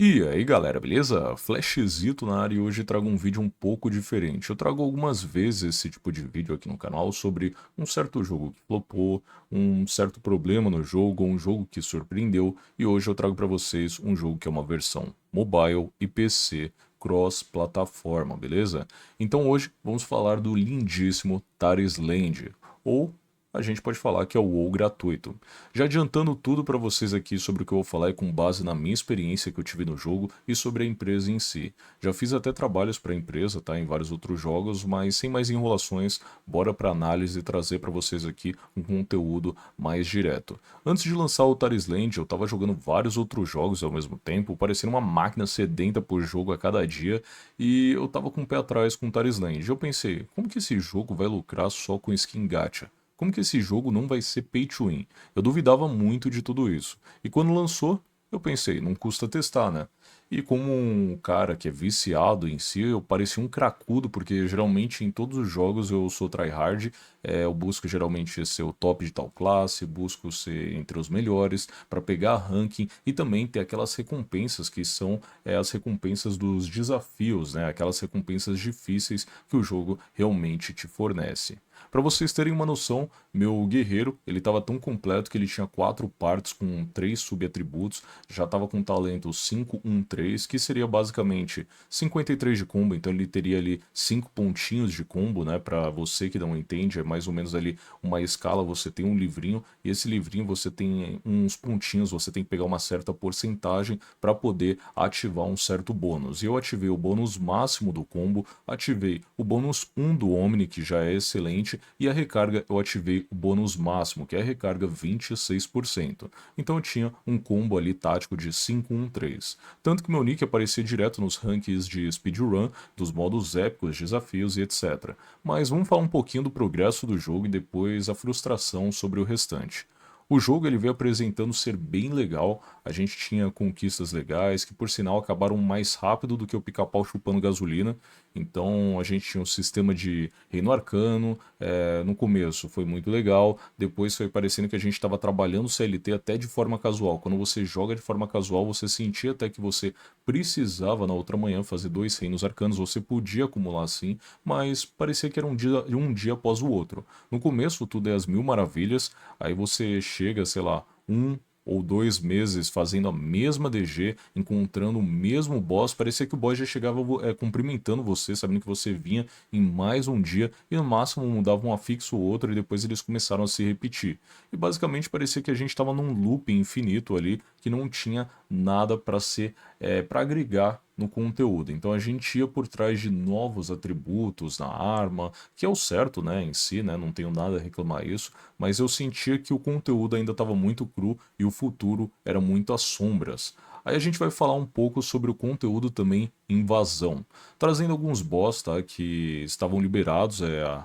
E aí galera, beleza? Flashzito na área e hoje trago um vídeo um pouco diferente. Eu trago algumas vezes esse tipo de vídeo aqui no canal sobre um certo jogo que flopou, um certo problema no jogo, um jogo que surpreendeu, e hoje eu trago para vocês um jogo que é uma versão mobile e PC cross-plataforma, beleza? Então hoje vamos falar do lindíssimo Taris Land, ou a gente pode falar que é o WoW gratuito. Já adiantando tudo para vocês aqui sobre o que eu vou falar é com base na minha experiência que eu tive no jogo e sobre a empresa em si. Já fiz até trabalhos para a empresa, tá, em vários outros jogos, mas sem mais enrolações, bora para análise e trazer para vocês aqui um conteúdo mais direto. Antes de lançar o Taris Land, eu estava jogando vários outros jogos ao mesmo tempo, parecendo uma máquina sedenta por jogo a cada dia, e eu estava com o pé atrás com o Taris Land. Eu pensei, como que esse jogo vai lucrar só com skin gacha? Como que esse jogo não vai ser pay to win? Eu duvidava muito de tudo isso. E quando lançou, eu pensei, não custa testar, né? E como um cara que é viciado em si, eu parecia um cracudo, porque geralmente em todos os jogos eu sou tryhard, eu busco geralmente ser o top de tal classe, busco ser entre os melhores, para pegar ranking e também ter aquelas recompensas que são as recompensas dos desafios, né? Aquelas recompensas difíceis que o jogo realmente te fornece. Para vocês terem uma noção, meu guerreiro, ele estava tão completo que ele tinha 4 partes com 3 subatributos, já estava com talento 513, que seria basicamente 53 de combo, então ele teria ali 5 pontinhos de combo, né, para você que não entende, é mais ou menos ali uma escala, você tem um livrinho, e esse livrinho você tem uns pontinhos, você tem que pegar uma certa porcentagem para poder ativar um certo bônus. E eu ativei o bônus máximo do combo, ativei o bônus 1 do Omni, que já é excelente, e a recarga eu ativei o bônus máximo, que é a recarga 26%. Então eu tinha um combo ali tático de 513. Tanto que meu nick aparecia direto nos rankings de speedrun, dos modos épicos, desafios e etc. Mas vamos falar um pouquinho do progresso do jogo e depois a frustração sobre o restante. O jogo ele veio apresentando ser bem legal, a gente tinha conquistas legais, que por sinal acabaram mais rápido do que o pica-pau chupando gasolina, então a gente tinha um sistema de reino arcano, no começo foi muito legal, depois foi parecendo que a gente estava trabalhando CLT até de forma casual, quando você joga de forma casual você sentia até que você precisava na outra manhã fazer 2 reinos arcanos, você podia acumular assim, mas parecia que era um dia após o outro. No começo tudo é as mil maravilhas, aí você chega, sei lá, 1 ou 2 meses fazendo a mesma DG, encontrando o mesmo boss, parecia que o boss já chegava cumprimentando você, sabendo que você vinha em mais um dia, e no máximo mudava um afixo ou outro, e depois eles começaram a se repetir. E basicamente parecia que a gente estava num loop infinito ali, que não tinha nada para ser, para agregar no conteúdo. Então a gente ia por trás de novos atributos na arma, que é o certo, né, em si, né, não tenho nada a reclamar isso, mas eu sentia que o conteúdo ainda estava muito cru e o futuro era muito às sombras. Aí a gente vai falar um pouco sobre o conteúdo também invasão, trazendo alguns boss, tá, que estavam liberados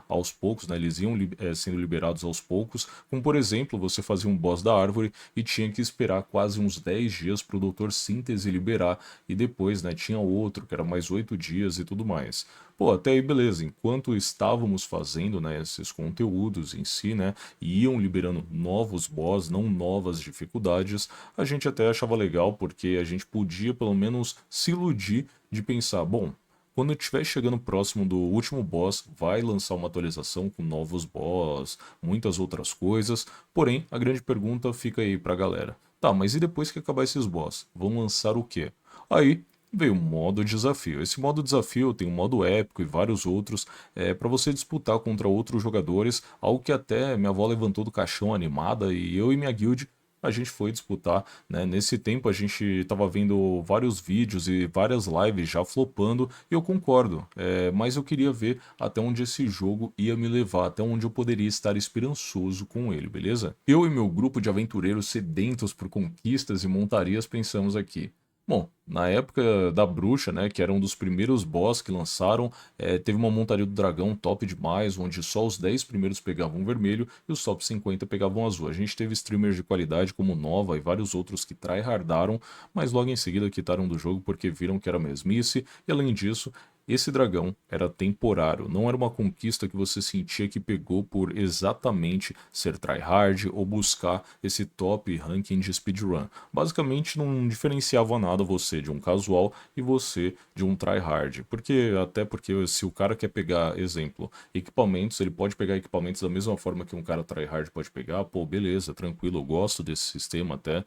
aos poucos, né, eles iam sendo liberados aos poucos, como por exemplo, você fazia um boss da árvore e tinha que esperar quase uns 10 dias para o Doutor Síntese liberar, e depois, né, tinha outro que era mais 8 dias e tudo mais. Pô, até aí beleza, enquanto estávamos fazendo, né, esses conteúdos em si, né, e iam liberando novos boss, não novas dificuldades, a gente até achava legal porque a gente podia pelo menos se iludir de pensar, bom, quando estiver chegando próximo do último boss, vai lançar uma atualização com novos boss, muitas outras coisas, porém, a grande pergunta fica aí pra galera. Tá, mas e depois que acabar esses boss? Vão lançar o quê? Aí veio o modo desafio. Esse modo desafio tem um modo épico e vários outros para você disputar contra outros jogadores, algo que até minha avó levantou do caixão animada e eu e minha guild a gente foi disputar, né? Nesse tempo a gente estava vendo vários vídeos e várias lives já flopando e eu concordo, mas eu queria ver até onde esse jogo ia me levar, até onde eu poderia estar esperançoso com ele, beleza? Eu e meu grupo de aventureiros sedentos por conquistas e montarias pensamos aqui. Bom, na época da bruxa, né, que era um dos primeiros boss que lançaram, teve uma montaria do dragão top demais, onde só os 10 primeiros pegavam vermelho e os top 50 pegavam azul. A gente teve streamers de qualidade como Nova e vários outros que tryhardaram, mas logo em seguida quitaram do jogo porque viram que era mesmice, e além disso, esse dragão era temporário, não era uma conquista que você sentia que pegou por exatamente ser tryhard ou buscar esse top ranking de speedrun. Basicamente não diferenciava nada você de um casual e você de um tryhard, até porque se o cara quer pegar, exemplo, equipamentos, ele pode pegar equipamentos da mesma forma que um cara tryhard pode pegar, pô, beleza, tranquilo, eu gosto desse sistema até,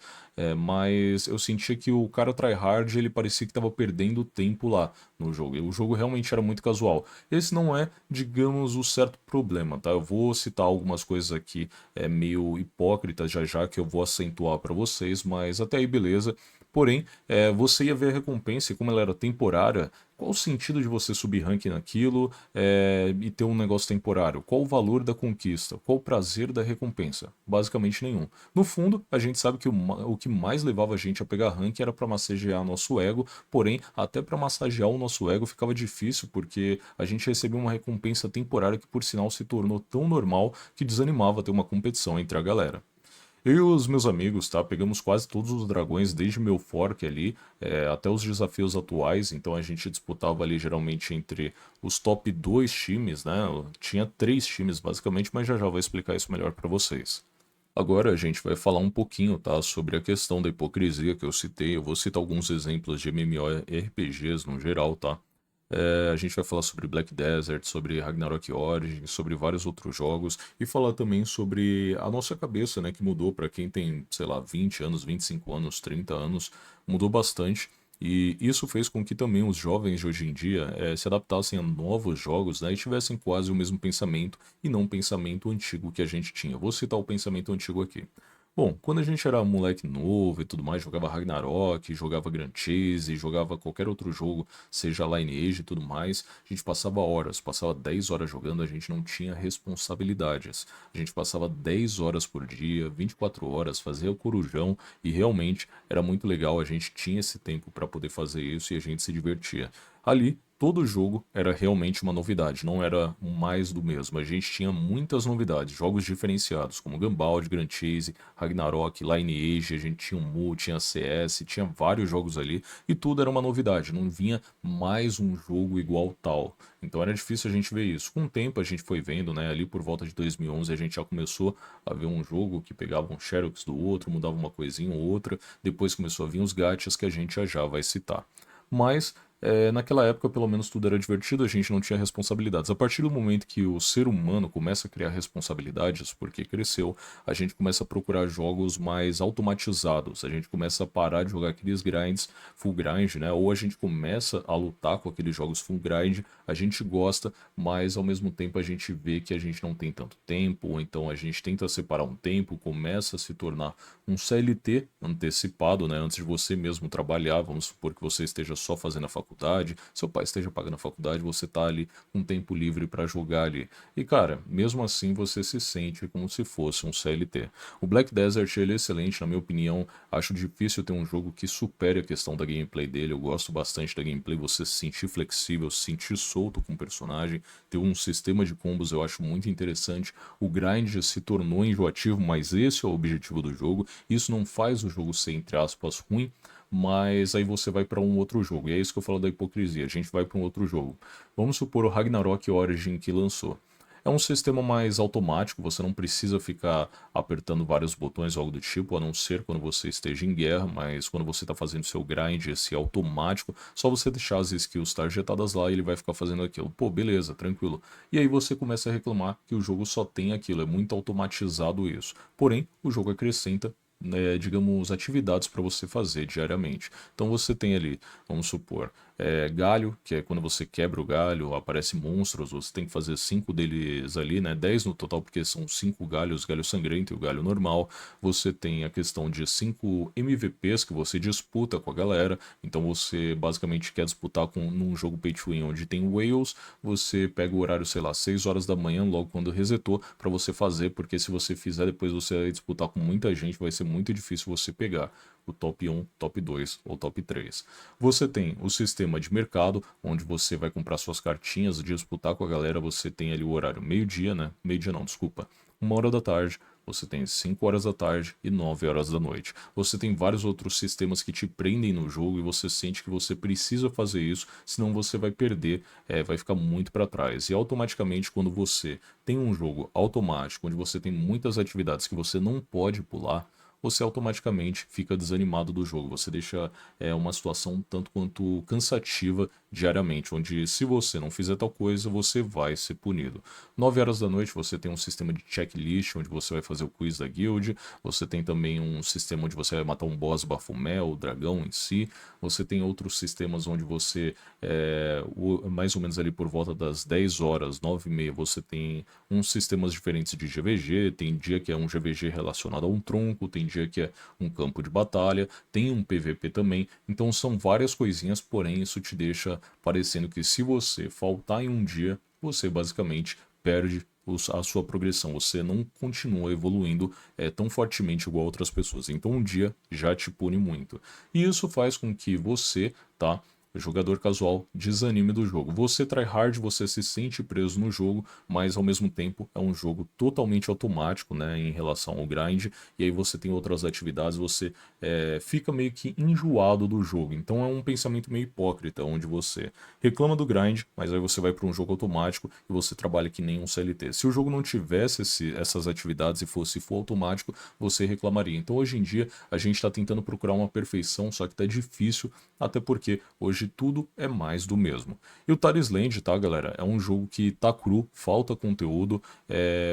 mas eu sentia que o cara tryhard, ele parecia que estava perdendo tempo lá no jogo. E o jogo realmente era muito casual. Esse não é, digamos, o certo problema, tá? Eu vou citar algumas coisas aqui meio hipócritas já já que eu vou acentuar para vocês, mas até aí beleza. Porém, você ia ver a recompensa e como ela era temporária, qual o sentido de você subir rank naquilo e ter um negócio temporário? Qual o valor da conquista? Qual o prazer da recompensa? Basicamente nenhum. No fundo, a gente sabe que o que mais levava a gente a pegar rank era para massagear nosso ego, porém, até para massagear o nosso ego ficava difícil porque a gente recebia uma recompensa temporária que, por sinal, se tornou tão normal que desanimava ter uma competição entre a galera. Eu e os meus amigos, tá? Pegamos quase todos os dragões desde meu fork ali, até os desafios atuais. Então a gente disputava ali geralmente entre os top 2 times, né? Tinha 3 times basicamente, mas já já vou explicar isso melhor pra vocês. Agora a gente vai falar um pouquinho, tá, sobre a questão da hipocrisia que eu citei. Eu vou citar alguns exemplos de MMORPGs no geral, tá? A gente vai falar sobre Black Desert, sobre Ragnarok Origins, sobre vários outros jogos e falar também sobre a nossa cabeça, né, que mudou para quem tem, sei lá, 20 anos, 25 anos, 30 anos, mudou bastante. E isso fez com que também os jovens de hoje em dia se adaptassem a novos jogos, né, e tivessem quase o mesmo pensamento e não o pensamento antigo que a gente tinha. Vou citar o pensamento antigo aqui. Bom, quando a gente era moleque novo e tudo mais, jogava Ragnarok, jogava Grand Chase, jogava qualquer outro jogo, seja Lineage e tudo mais, a gente passava horas, passava 10 horas jogando, a gente não tinha responsabilidades. A gente passava 10 horas por dia, 24 horas, fazia o corujão e realmente era muito legal, a gente tinha esse tempo para poder fazer isso e a gente se divertia. Ali, todo jogo era realmente uma novidade, não era mais do mesmo. A gente tinha muitas novidades, jogos diferenciados, como Gunbound, Grand Chase, Ragnarok, Lineage, a gente tinha o Mu, tinha CS, tinha vários jogos ali, e tudo era uma novidade, não vinha mais um jogo igual tal. Então era difícil a gente ver isso. Com o tempo a gente foi vendo, né, ali por volta de 2011 a gente já começou a ver um jogo que pegava um Xerox do outro, mudava uma coisinha ou outra, depois começou a vir os gachas que a gente já já vai citar. Mas naquela época, pelo menos, tudo era divertido, a gente não tinha responsabilidades. A partir do momento que o ser humano começa a criar responsabilidades, porque cresceu, a gente começa a procurar jogos mais automatizados, a gente começa a parar de jogar aqueles grinds, full grind, né? Ou a gente começa a lutar com aqueles jogos full grind, a gente gosta, mas ao mesmo tempo a gente vê que a gente não tem tanto tempo, ou então a gente tenta separar um tempo, começa a se tornar um CLT antecipado, né? Antes de você mesmo trabalhar, vamos supor que você esteja só fazendo a faculdade, seu pai esteja pagando a faculdade, você tá ali com tempo livre para jogar ali. E cara, mesmo assim você se sente como se fosse um CLT. O Black Desert ele é excelente, na minha opinião. Acho difícil ter um jogo que supere a questão da gameplay dele. Eu gosto bastante da gameplay, você se sentir flexível, se sentir solto com o personagem, ter um sistema de combos eu acho muito interessante. O grind se tornou enjoativo, mas esse é o objetivo do jogo. Isso não faz o jogo ser, entre aspas, ruim, mas aí você vai para um outro jogo. E é isso que eu falo da hipocrisia. A gente vai para um outro jogo. Vamos supor o Ragnarok Origin que lançou. É um sistema mais automático, você não precisa ficar apertando vários botões ou algo do tipo, a não ser quando você esteja em guerra, mas quando você está fazendo seu grind, esse automático, só você deixar as skills targetadas lá e ele vai ficar fazendo aquilo. Pô, beleza, tranquilo. E aí você começa a reclamar que o jogo só tem aquilo, é muito automatizado isso. Porém, o jogo acrescenta digamos, atividades para você fazer diariamente. Então você tem ali, vamos supor, galho, que é quando você quebra o galho, aparece monstros, você tem que fazer 5 deles ali, né? 10 no total, porque são 5 galhos, galho sangrento e o galho normal. Você tem a questão de 5 MVPs que você disputa com a galera. Então você basicamente quer disputar num jogo pay to win onde tem whales, você pega o horário, sei lá, 6 horas da manhã, logo quando resetou, para você fazer, porque se você fizer depois você vai disputar com muita gente, vai ser muito difícil você pegar o top 1, top 2 ou top 3. Você tem o sistema de mercado, onde você vai comprar suas cartinhas, disputar com a galera, você tem ali o horário meio-dia, né? Meio-dia não, desculpa. 1 hora da tarde, você tem 5 horas da tarde e 9 horas da noite. Você tem vários outros sistemas que te prendem no jogo e você sente que você precisa fazer isso, senão você vai perder, vai ficar muito para trás. E automaticamente, quando você tem um jogo automático, onde você tem muitas atividades que você não pode pular, você automaticamente fica desanimado do jogo. Você deixa uma situação um tanto quanto cansativa diariamente, onde se você não fizer tal coisa, você vai ser punido. 9 horas da noite você tem um sistema de checklist, onde você vai fazer o quiz da guild, você tem também um sistema onde você vai matar um boss Baphomet, o dragão em si, você tem outros sistemas onde você, mais ou menos ali por volta das 10 horas, 9h30, você tem uns sistemas diferentes de GVG, tem dia que é um GVG relacionado a um tronco, tem dia que é um campo de batalha, tem um PVP também, então são várias coisinhas, porém isso te deixa parecendo que se você faltar em um dia, você basicamente perde a sua progressão, você não continua evoluindo tão fortemente igual outras pessoas, então um dia já te pune muito. E isso faz com que você, tá? Jogador casual, desanime do jogo. Você tryhard, você se sente preso no jogo, mas ao mesmo tempo é um jogo totalmente automático, né, em relação ao grind, e aí você tem outras atividades, você fica meio que enjoado do jogo. Então é um pensamento meio hipócrita, onde você reclama do grind, mas aí você vai para um jogo automático e você trabalha que nem um CLT. Se o jogo não tivesse essas atividades e fosse full automático, você reclamaria. Então hoje em dia a gente está tentando procurar uma perfeição, só que tá difícil, até porque hoje tudo é mais do mesmo. E o Taris Land, tá, galera? É um jogo que tá cru, falta conteúdo.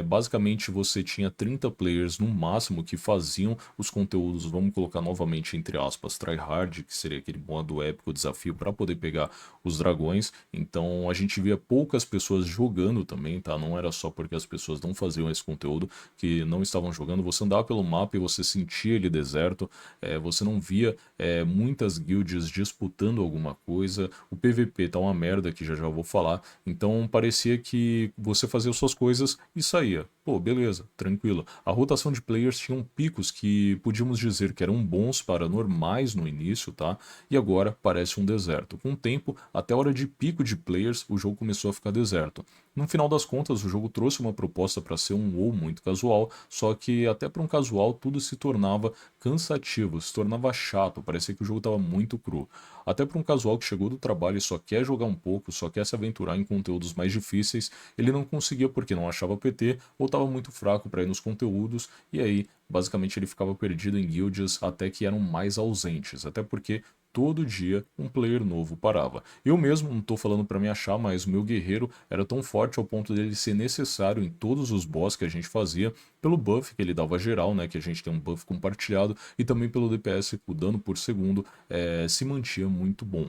Basicamente você tinha 30 players no máximo que faziam os conteúdos, vamos colocar novamente entre aspas, tryhard, que seria aquele modo épico desafio para poder pegar os dragões. Então a gente via poucas pessoas jogando também, tá? Não era só porque as pessoas não faziam esse conteúdo que não estavam jogando. Você andava pelo mapa e você sentia ele deserto. Você não via muitas guilds disputando alguma coisa. O PVP tá uma merda, que já já vou falar. Então parecia que você fazia suas coisas e saía. Pô, beleza, tranquilo. A rotação de players tinham picos que podíamos dizer que eram bons para normais no início, tá? E agora parece um deserto. Com o tempo, até a hora de pico de players, o jogo começou a ficar deserto. No final das contas, o jogo trouxe uma proposta para ser um WoW muito casual, só que até para um casual tudo se tornava cansativo, se tornava chato, parecia que o jogo estava muito cru. Até para um casual que chegou do trabalho e só quer jogar um pouco, só quer se aventurar em conteúdos mais difíceis, ele não conseguia porque não achava PT ou estava muito fraco para ir nos conteúdos, e aí basicamente ele ficava perdido em guilds até que eram mais ausentes, até porque todo dia um player novo parava. Eu mesmo não tô falando para me achar, mas o meu guerreiro era tão forte ao ponto dele ser necessário em todos os boss que a gente fazia, pelo buff que ele dava geral, né, que a gente tem um buff compartilhado, e também pelo DPS, o dano por segundo, se mantinha muito bom.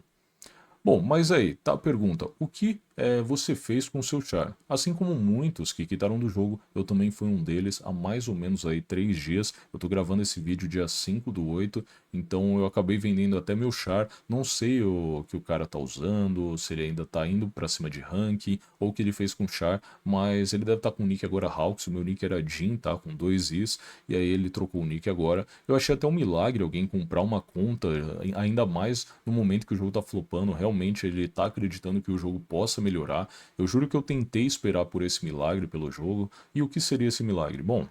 Bom, mas aí, tá a pergunta, o que você fez com o seu char? Assim como muitos que quitaram do jogo, eu também fui um deles há mais ou menos aí 3 dias, eu tô gravando esse vídeo dia 5/8, então eu acabei vendendo até meu char, não sei o que o cara tá usando, se ele ainda tá indo pra cima de rank, ou o que ele fez com o char, mas ele deve estar com o nick agora Hawks, o meu nick era Jin, tá, com 2 Is, e aí ele trocou o nick agora. Eu achei até um milagre alguém comprar uma conta, ainda mais no momento que o jogo tá flopando, realmente ele tá acreditando que o jogo possa melhorar. Eu juro que eu tentei esperar por esse milagre pelo jogo. E o que seria esse milagre? Bom,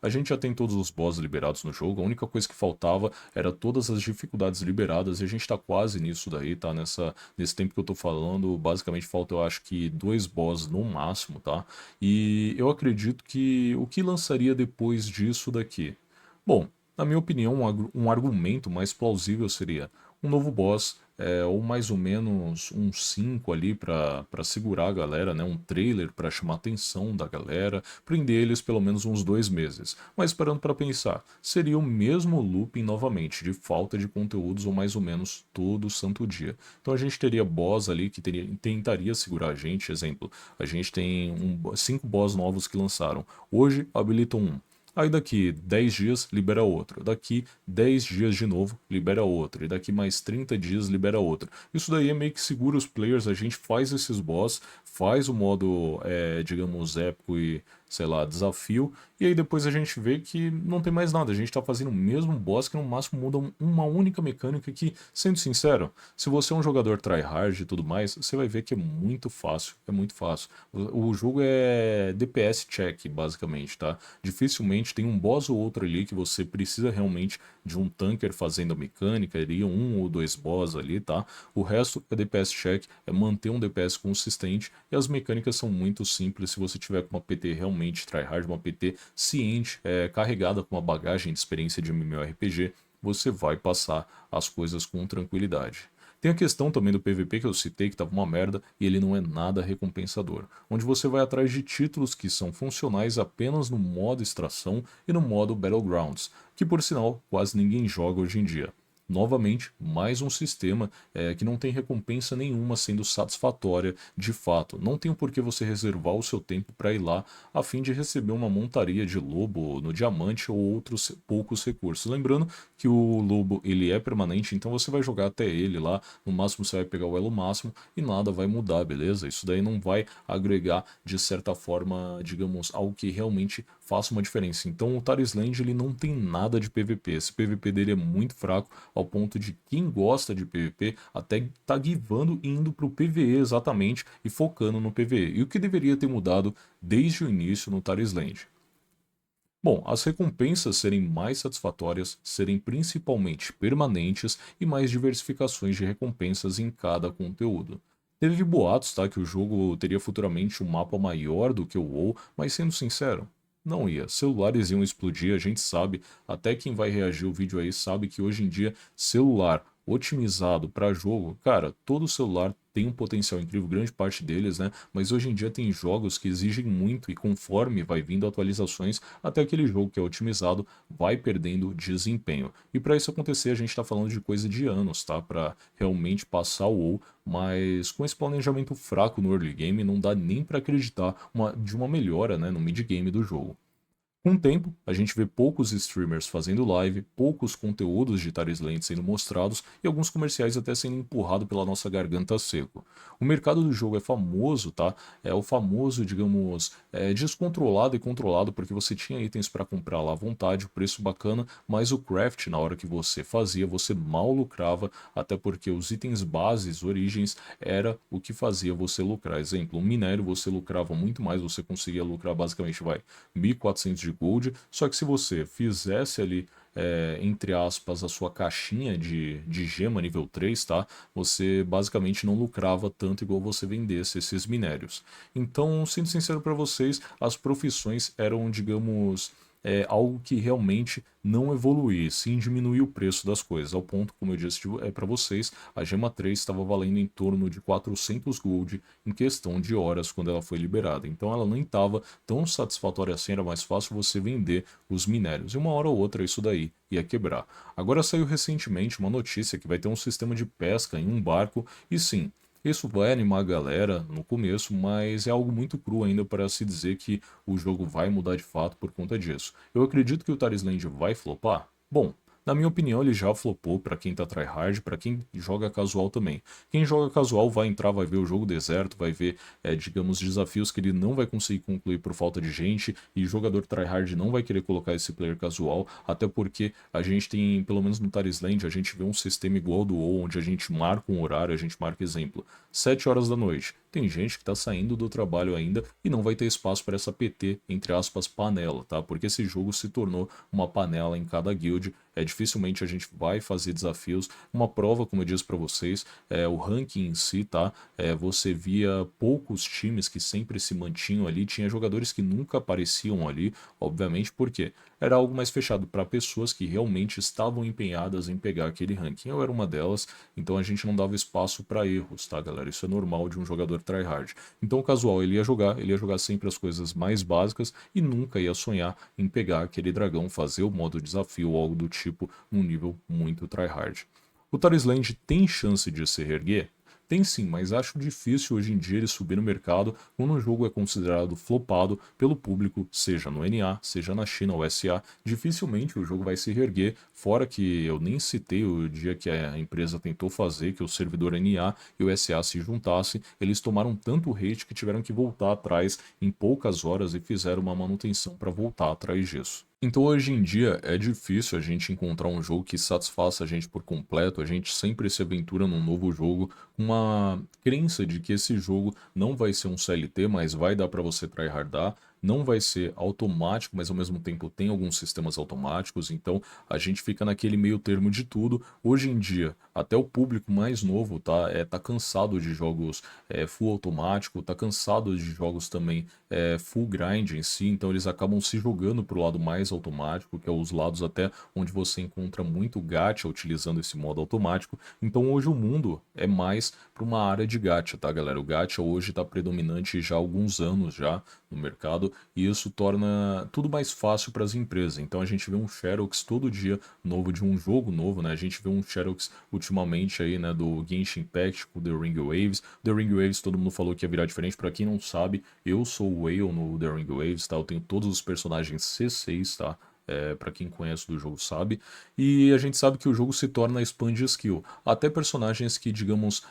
a gente já tem todos os boss liberados no jogo, a única coisa que faltava era todas as dificuldades liberadas, e a gente tá quase nisso daí, tá? Nesse tempo que eu tô falando, basicamente falta eu acho que 2 boss no máximo, tá? E eu acredito que o que lançaria depois disso daqui? Bom, na minha opinião, um argumento mais plausível seria um novo boss, ou mais ou menos uns 5 ali para segurar a galera, né? Um trailer para chamar a atenção da galera, prender eles pelo menos uns 2 meses. Mas parando para pensar, seria o mesmo looping novamente, de falta de conteúdos ou mais ou menos todo santo dia. Então a gente teria boss ali que tentaria segurar a gente, exemplo, a gente tem 5 boss novos que lançaram. Hoje habilitam um. Aí daqui 10 dias libera outro, daqui 10 dias de novo libera outro, e daqui mais 30 dias libera outro. Isso daí é meio que segura os players, a gente faz esses boss, faz o modo, digamos, épico e, sei lá, desafio, e aí depois a gente vê que não tem mais nada, a gente tá fazendo o mesmo boss que no máximo muda uma única mecânica que, sendo sincero, se você é um jogador tryhard e tudo mais, você vai ver que é muito fácil, é muito fácil. O jogo é DPS check, basicamente, tá? Dificilmente tem um boss ou outro ali que você precisa realmente de um tanker fazendo a mecânica, iria um ou dois boss ali, tá? O resto é DPS check, é manter um DPS consistente e as mecânicas são muito simples se você tiver com uma PT realmente tryhard, uma PT ciente, carregada com uma bagagem de experiência de MMORPG, você vai passar as coisas com tranquilidade. Tem a questão também do PVP que eu citei, que estava uma merda, e ele não é nada recompensador, onde você vai atrás de títulos que são funcionais apenas no modo extração e no modo Battlegrounds, que por sinal quase ninguém joga hoje em dia. Novamente, mais um sistema que não tem recompensa nenhuma sendo satisfatória de fato. Não tem por que você reservar o seu tempo para ir lá a fim de receber uma montaria de lobo no diamante ou outros poucos recursos. Lembrando que o lobo ele é permanente, então você vai jogar até ele lá, no máximo você vai pegar o elo máximo e nada vai mudar, beleza? Isso daí não vai agregar de certa forma, digamos, algo que realmente faça uma diferença. Então o Tarisland ele não tem nada de PVP, esse PVP dele é muito fraco ao ponto de quem gosta de PVP até tá givando e indo pro PVE exatamente e focando no PVE. E o que deveria ter mudado desde o início no Tarisland? Bom, as recompensas serem mais satisfatórias, serem principalmente permanentes e mais diversificações de recompensas em cada conteúdo. Teve boatos, tá, que o jogo teria futuramente um mapa maior do que o WoW, mas sendo sincero, não ia. Celulares iam explodir, a gente sabe, até quem vai reagir ao vídeo aí sabe que hoje em dia celular otimizado para jogo, cara, todo celular tem um potencial incrível, grande parte deles, né? Mas hoje em dia tem jogos que exigem muito e conforme vai vindo atualizações, até aquele jogo que é otimizado vai perdendo desempenho. E para isso acontecer, a gente está falando de coisa de anos, tá? Para realmente passar o WoW, mas com esse planejamento fraco no early game, não dá nem para acreditar de uma melhora, né, no mid game do jogo. Com o tempo, a gente vê poucos streamers fazendo live, poucos conteúdos de Tarisland sendo mostrados e alguns comerciais até sendo empurrados pela nossa garganta seco. O mercado do jogo é famoso, tá? É o famoso, digamos, descontrolado e controlado porque você tinha itens para comprar lá à vontade, preço bacana, mas o craft na hora que você fazia, você mal lucrava, até porque os itens bases, origens, era o que fazia você lucrar. Exemplo, um minério você lucrava muito mais, você conseguia lucrar basicamente, 1.400 de gold, só que se você fizesse ali, entre aspas, a sua caixinha de gema nível 3, tá? Você basicamente não lucrava tanto igual você vendesse esses minérios. Então, sendo sincero para vocês, as profissões eram, digamos, algo que realmente não evoluía, sim diminuir o preço das coisas, ao ponto, como eu disse para vocês, a Gema 3 estava valendo em torno de 400 gold em questão de horas quando ela foi liberada, então ela nem estava tão satisfatória assim, era mais fácil você vender os minérios, e uma hora ou outra isso daí ia quebrar. Agora saiu recentemente uma notícia que vai ter um sistema de pesca em um barco, e sim, isso vai animar a galera no começo, mas é algo muito cru ainda para se dizer que o jogo vai mudar de fato por conta disso. Eu acredito que o Tarisland vai flopar? Bom, na minha opinião ele já flopou para quem tá tryhard, para quem joga casual também. Quem joga casual vai entrar, vai ver o jogo deserto, vai ver, digamos, desafios que ele não vai conseguir concluir por falta de gente, e o jogador tryhard não vai querer colocar esse player casual, até porque a gente tem, pelo menos no Tarisland, a gente vê um sistema igual ao do WoW, onde a gente marca um horário, a gente marca exemplo, 7 horas da noite. Tem gente que está saindo do trabalho ainda e não vai ter espaço para essa PT, entre aspas, panela, tá? Porque esse jogo se tornou uma panela em cada guild. Dificilmente a gente vai fazer desafios. Uma prova, como eu disse para vocês, o ranking em si, tá? Você via poucos times que sempre se mantinham ali. Tinha jogadores que nunca apareciam ali, obviamente, porque era algo mais fechado para pessoas que realmente estavam empenhadas em pegar aquele ranking. Eu era uma delas, então a gente não dava espaço para erros, tá, galera? Isso é normal de um jogador tryhard. Então o casual ele ia jogar sempre as coisas mais básicas e nunca ia sonhar em pegar aquele dragão, fazer o modo desafio ou algo do tipo num nível muito tryhard. O Tarisland tem chance de se reerguer? Tem sim, mas acho difícil hoje em dia ele subir no mercado quando um jogo é considerado flopado pelo público, seja no NA, seja na China ou SA. Dificilmente o jogo vai se reerguer, fora que eu nem citei o dia que a empresa tentou fazer que o servidor NA e o SA se juntassem, eles tomaram tanto hate que tiveram que voltar atrás em poucas horas e fizeram uma manutenção para voltar atrás disso. Então hoje em dia é difícil a gente encontrar um jogo que satisfaça a gente por completo, a gente sempre se aventura num novo jogo com uma crença de que esse jogo não vai ser um CLT, mas vai dar para você tryhardar, não vai ser automático, mas ao mesmo tempo tem alguns sistemas automáticos, então a gente fica naquele meio termo de tudo. Hoje em dia, até o público mais novo tá cansado de jogos full automático, tá cansado de jogos também full grind em si, então eles acabam se jogando pro lado mais automático, que é os lados até onde você encontra muito gacha utilizando esse modo automático. Então hoje o mundo é mais para uma área de gacha, tá, galera? O gacha hoje está predominante já há alguns anos já no mercado e isso torna tudo mais fácil para as empresas. Então a gente vê um Xerox todo dia novo de um jogo novo, né? A gente vê um Xerox ultimamente aí, né, do Genshin Impact com The Ring Waves. The Ring Waves todo mundo falou que ia virar diferente. Para quem não sabe, eu sou o Whale no The Ring Waves, tá? Eu tenho todos os personagens C6, tá? Para quem conhece do jogo sabe, e a gente sabe que o jogo se torna expand skill. Até personagens que, digamos,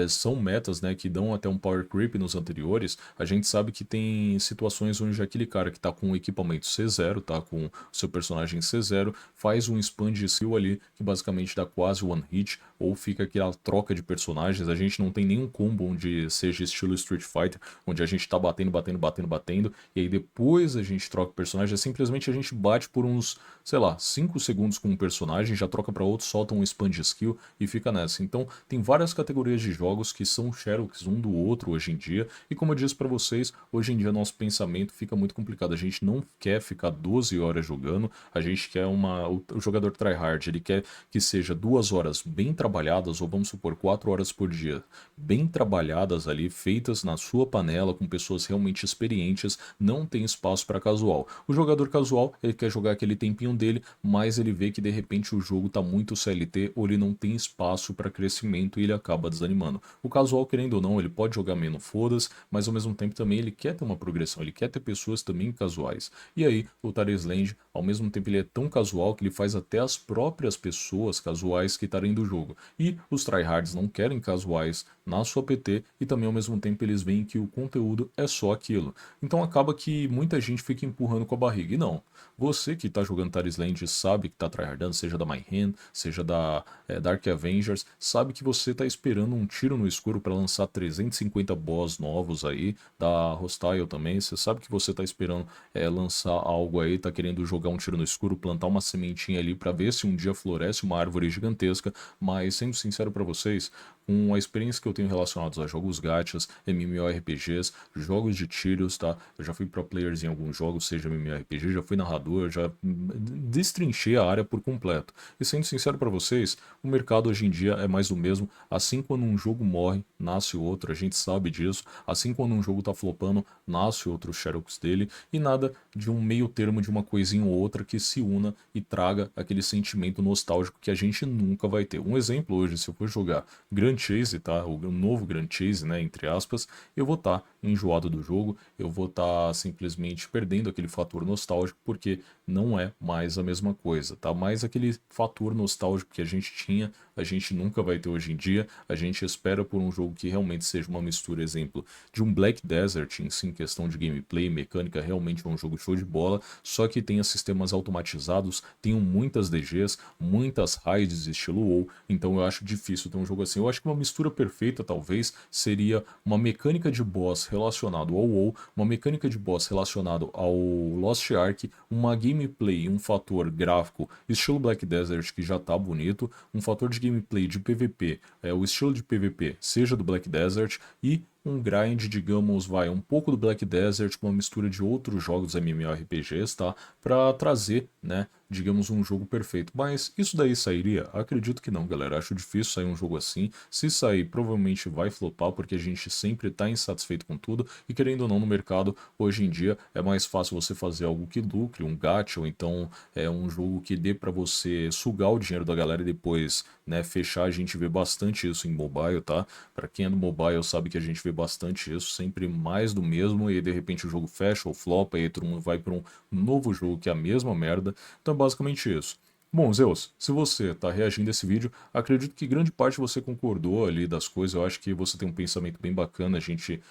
são metas, né, que dão até um power creep nos anteriores, a gente sabe que tem situações onde aquele cara que tá com o equipamento C0, tá com o seu personagem C0, faz um expand skill ali, que basicamente dá quase one hit, ou fica aquela troca de personagens. A gente não tem nenhum combo onde seja estilo Street Fighter, onde a gente tá batendo, e aí depois a gente troca o personagem, simplesmente a gente bate por uns, sei lá, 5 segundos com um personagem, já troca para outro, solta um expand skill e fica nessa. Então tem várias categorias de jogos que são Xerox um do outro hoje em dia, e como eu disse para vocês, hoje em dia nosso pensamento fica muito complicado. A gente não quer ficar 12 horas jogando, a gente quer o jogador tryhard, ele quer que seja 2 horas bem trabalhadas, ou vamos supor 4 horas por dia, bem trabalhadas ali, feitas na sua panela, com pessoas realmente experientes. Não tem espaço para casual. O jogador casual, ele quer jogar aquele tempinho dele, mas ele vê que de repente o jogo tá muito CLT, ou ele não tem espaço para crescimento e ele acaba desanimando. O casual, querendo ou não, ele pode jogar menos fodas, mas ao mesmo tempo também ele quer ter uma progressão, ele quer ter pessoas também casuais. E aí, o Taris Land, ao mesmo tempo ele é tão casual que ele faz até as próprias pessoas casuais quitarem do jogo. E os tryhards não querem casuais na sua PT, e também ao mesmo tempo eles veem que o conteúdo é só aquilo. Então acaba que muita gente fica empurrando com a barriga. E não, você que tá jogando Taris Land sabe que tá tryhardando, seja da My Hand, seja da Dark Avengers, sabe que você tá esperando um tiro no escuro para lançar 350 boss novos aí, da Hostile também, você sabe que você tá esperando lançar algo aí, tá querendo jogar um tiro no escuro, plantar uma sementinha ali para ver se um dia floresce uma árvore gigantesca, mas sendo sincero para vocês, com a experiência que eu tenho relacionados a jogos gachas, MMORPGs, jogos de tiros, tá? Eu já fui pro players em alguns jogos, seja MMORPG, já fui narrador, já destrinchei a área por completo. E sendo sincero para vocês, o mercado hoje em dia é mais do mesmo. Assim, quando um jogo morre, nasce outro, a gente sabe disso. Assim, quando um jogo tá flopando, nasce outro Xerox dele, e nada de um meio termo de uma coisinha ou outra que se una e traga aquele sentimento nostálgico que a gente nunca vai ter. Um exemplo hoje, se eu for jogar Grand Chase, tá? O novo Grand Chase, né, entre aspas, eu vou estar enjoado do jogo, eu vou estar simplesmente perdendo aquele fator nostálgico, porque não é mais a mesma coisa, tá? Mais aquele fator nostálgico que a gente tinha, a gente nunca vai ter hoje em dia. A gente espera por um jogo que realmente seja uma mistura, exemplo, de um Black Desert em si, em questão de gameplay, mecânica, realmente é um jogo show de bola, só que tenha sistemas automatizados, tenham muitas DGs, muitas raids estilo WoW, então eu acho difícil ter um jogo assim. Eu acho que uma mistura perfeita, talvez, seria uma mecânica de boss relacionado ao WoW, uma mecânica de boss relacionado ao Lost Ark, uma gameplay, um fator gráfico estilo Black Desert que já tá bonito, um fator de gameplay de PVP, o estilo de PVP seja do Black Desert, e um grind, digamos, um pouco do Black Desert com uma mistura de outros jogos MMORPGs, tá? Pra trazer, né, digamos, um jogo perfeito. Mas isso daí sairia? Acredito que não, galera. Acho difícil sair um jogo assim. Se sair, provavelmente vai flopar, porque a gente sempre tá insatisfeito com tudo, e querendo ou não, no mercado, hoje em dia, é mais fácil você fazer algo que lucre, um gacha, ou então um jogo que dê pra você sugar o dinheiro da galera e depois, né, fechar. A gente vê bastante isso em mobile, tá? Para quem é do mobile sabe que a gente vê bastante isso, sempre mais do mesmo, e aí, de repente o jogo fecha ou flopa, e aí todo mundo vai para um novo jogo que é a mesma merda. Então é basicamente isso. Bom, Zeus, se você está reagindo a esse vídeo, acredito que grande parte você concordou ali das coisas. Eu acho que você tem um pensamento bem bacana. A gente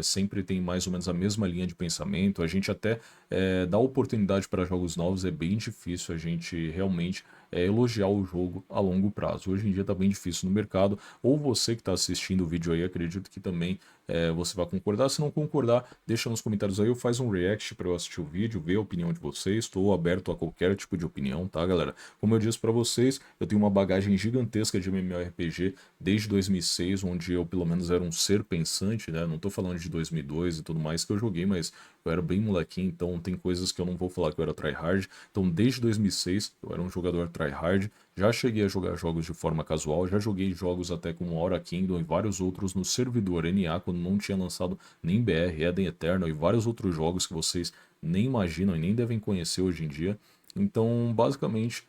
sempre tem mais ou menos a mesma linha de pensamento. A gente até dá oportunidade para jogos novos. É bem difícil a gente realmente elogiar o jogo a longo prazo. Hoje em dia está bem difícil no mercado. Ou você que está assistindo o vídeo aí, acredito que também você vai concordar. Se não concordar, deixa nos comentários aí ou faz um react para eu assistir o vídeo, ver a opinião de vocês. Estou aberto a qualquer tipo de opinião, tá, galera? Como eu disse para vocês, eu tenho uma bagagem gigantesca de MMORPG desde 2006, onde eu pelo menos era um ser pensante, né? Não tô falando de 2002 e tudo mais que eu joguei, mas eu era bem molequinho, então tem coisas que eu não vou falar que eu era tryhard. Então desde 2006 eu era um jogador tryhard. Já cheguei a jogar jogos de forma casual, já joguei jogos até como Aura Kingdom e vários outros no servidor NA, quando não tinha lançado nem BR, Eden Eternal e vários outros jogos que vocês nem imaginam e nem devem conhecer hoje em dia. Então, basicamente,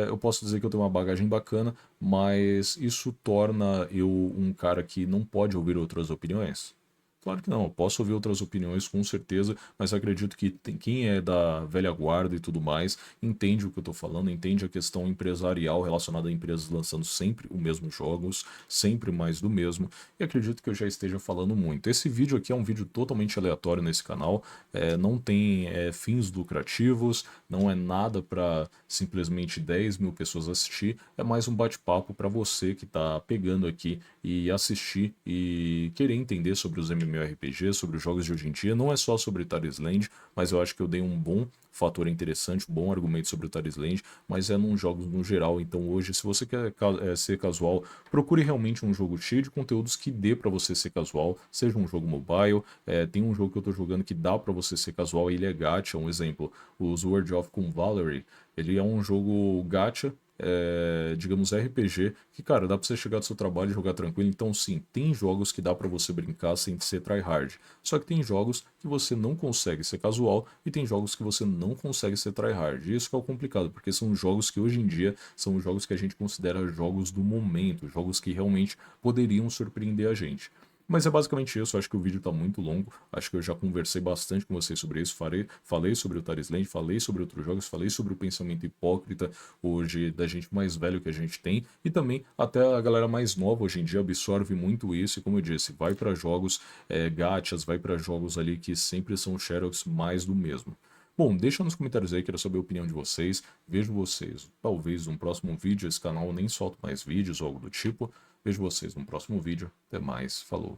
eu posso dizer que eu tenho uma bagagem bacana, mas isso torna eu um cara que não pode ouvir outras opiniões? Claro que não, eu posso ouvir outras opiniões com certeza, mas acredito que quem é da velha guarda e tudo mais entende o que eu estou falando, entende a questão empresarial relacionada a empresas lançando sempre os mesmos jogos, sempre mais do mesmo, e acredito que eu já esteja falando muito. Esse vídeo aqui é um vídeo totalmente aleatório nesse canal, não tem fins lucrativos, não é nada para simplesmente 10 mil pessoas assistir, é mais um bate-papo para você que está pegando aqui e assistir e querer entender sobre os MMORPG, sobre os jogos de hoje em dia. Não é só sobre Taris Land, mas eu acho que eu dei um bom fator interessante, um bom argumento sobre o Taris Land, mas é num jogos no geral. Então hoje, se você quer ser casual, procure realmente um jogo cheio de conteúdos que dê para você ser casual, seja um jogo mobile. Tem um jogo que eu tô jogando que dá para você ser casual, ele é gacha, um exemplo, o Sword of Valkyrie. Ele é um jogo gacha, digamos RPG, que cara, dá pra você chegar do seu trabalho e jogar tranquilo. Então sim, tem jogos que dá pra você brincar sem ser tryhard. Só que tem jogos que você não consegue ser casual e tem jogos que você não consegue ser tryhard. E isso que é o complicado, porque são jogos que hoje em dia são jogos que a gente considera jogos do momento, jogos que realmente poderiam surpreender a gente. Mas é basicamente isso, eu acho que o vídeo está muito longo, acho que eu já conversei bastante com vocês sobre isso, falei sobre o Taris Land, falei sobre outros jogos, falei sobre o pensamento hipócrita hoje da gente mais velho que a gente tem, e também até a galera mais nova hoje em dia absorve muito isso, e como eu disse, vai para jogos gachas, vai para jogos ali que sempre são xerox mais do mesmo. Bom, deixa nos comentários aí, quero saber a opinião de vocês, vejo vocês talvez num próximo vídeo, esse canal nem solta mais vídeos ou algo do tipo. Vejo vocês no próximo vídeo. Até mais. Falou.